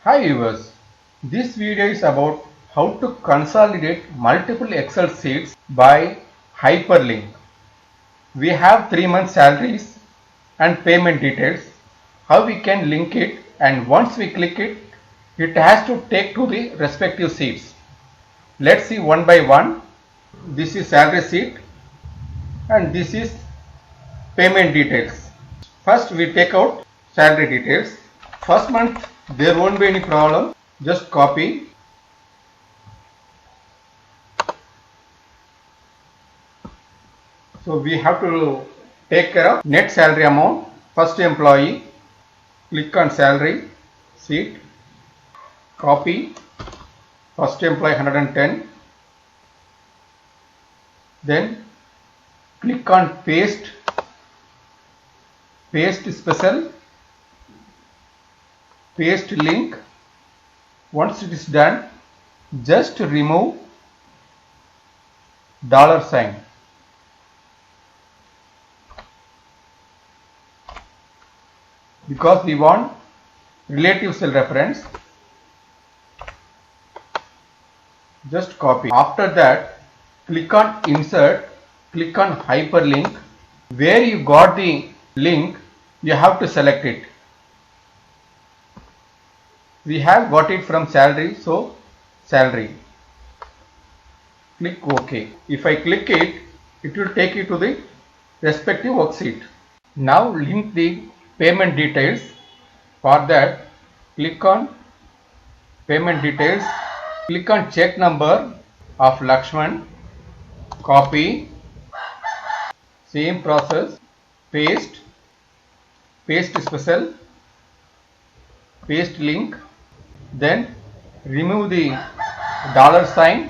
Hi viewers, this video is about how to consolidate multiple Excel sheets by hyperlink. We have 3 months salaries and payment details. How we can link it, and once we click it, it has to take to the respective sheets. Let's see one by one. This is salary sheet and this is payment details. First we take out salary details. First month there won't be any problem. Just copy. So we have to take care of net salary amount. First employee, click on salary sheet, copy first employee 110, then click on paste special, paste link. Once it is done, just remove $sign. Because we want relative cell reference. Just copy. After that, click on insert, click on hyperlink. Where you got the link, you have to select it. We have got it from salary, so salary. Click OK. If I click it, it will take you to the respective worksheet. Now link the payment details. For that, click on payment details, click on check number of Lakshman, copy, same process, paste special, paste link, then remove the $sign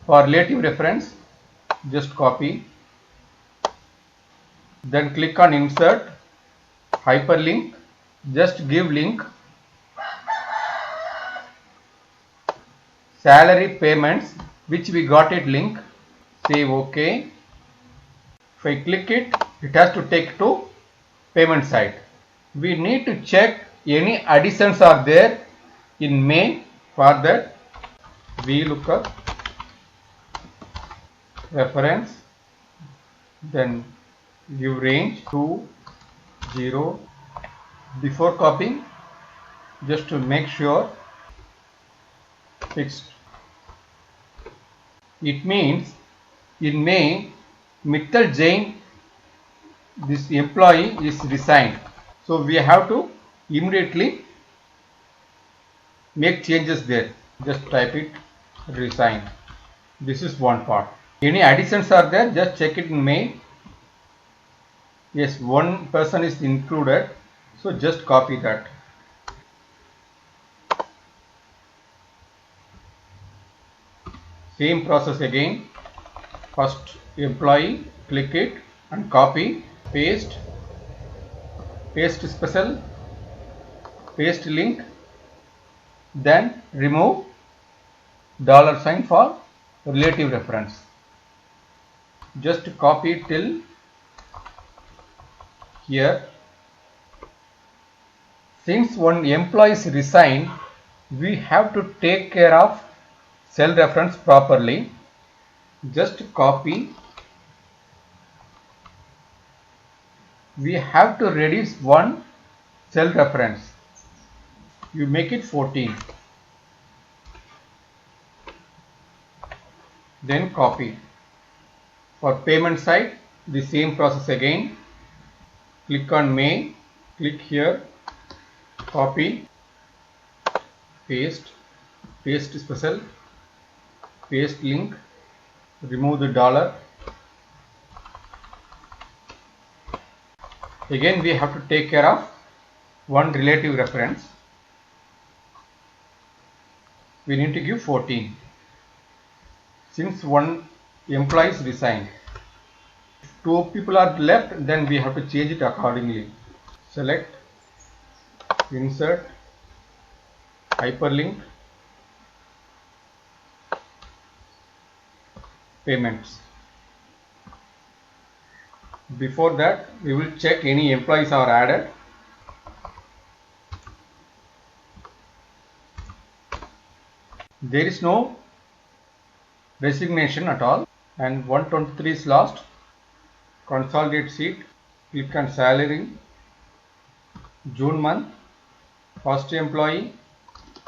for relative reference. Just copy, then click on insert, hyperlink, just give link, salary payments which we got it link, say OK. If I click it, it has to take to payment side. We need to check any additions are there in May. For that, we look up reference, then give range to 0. Before copying, just to make sure fixed. It means in May, Mittal Jain, this employee is resigned. So we have to immediately make changes there. Just type it, resign. This is one part. Any additions are there, just check it in May. Yes, one person is included, so just copy that. Same process again. First employee, click it and copy, paste special, paste link, then remove $sign for relative reference. Just copy till here. Since one employee is resigned, we have to take care of cell reference properly. Just copy. We have to reduce one cell reference. You make it 14. Then copy. For payment side, the same process again. Click on May, click here, copy, paste special, paste link, remove the $. Again we have to take care of one relative reference. We need to give 14. Since one employee is resigned. If 2 people are left, then we have to change it accordingly. Select, insert, hyperlink, payments. Before that, we will check any employees are added. There is no resignation at all, and 123 is lost. Consolidate sheet, click on salary, June month, first employee,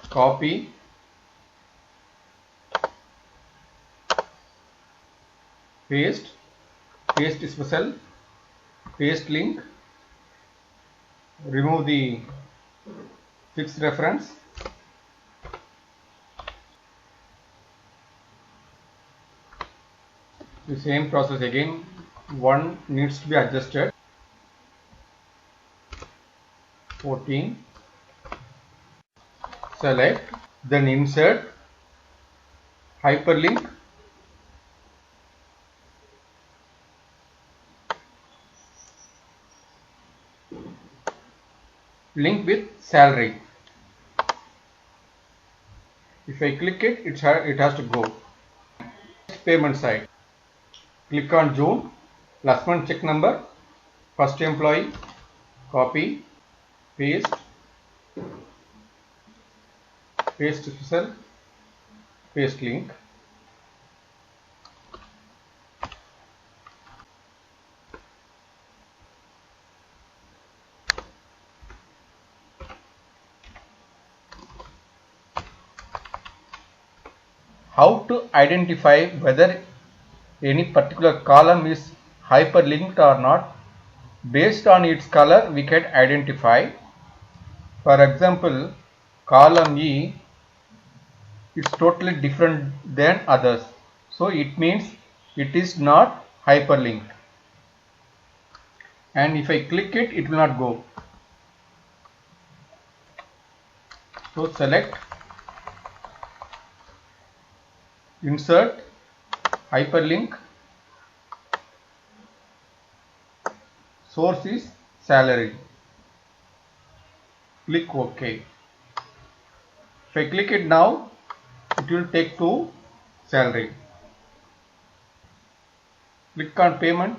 copy, paste special, paste link, remove the fixed reference, the same process again. One needs to be adjusted, 14, select, then insert, hyperlink, link with salary. If I click it, it has to go. Payment side, click on June, last month check number, first employee, copy, paste special, paste link, how to identify whether any particular column is hyperlinked or not. Based on its color we can identify. For example, column E is totally different than others, so it means it is not hyperlinked, and if I click it, it will not go. So select, insert, hyperlink, source is salary, click OK. If I click it now, it will take to salary. Click on payment,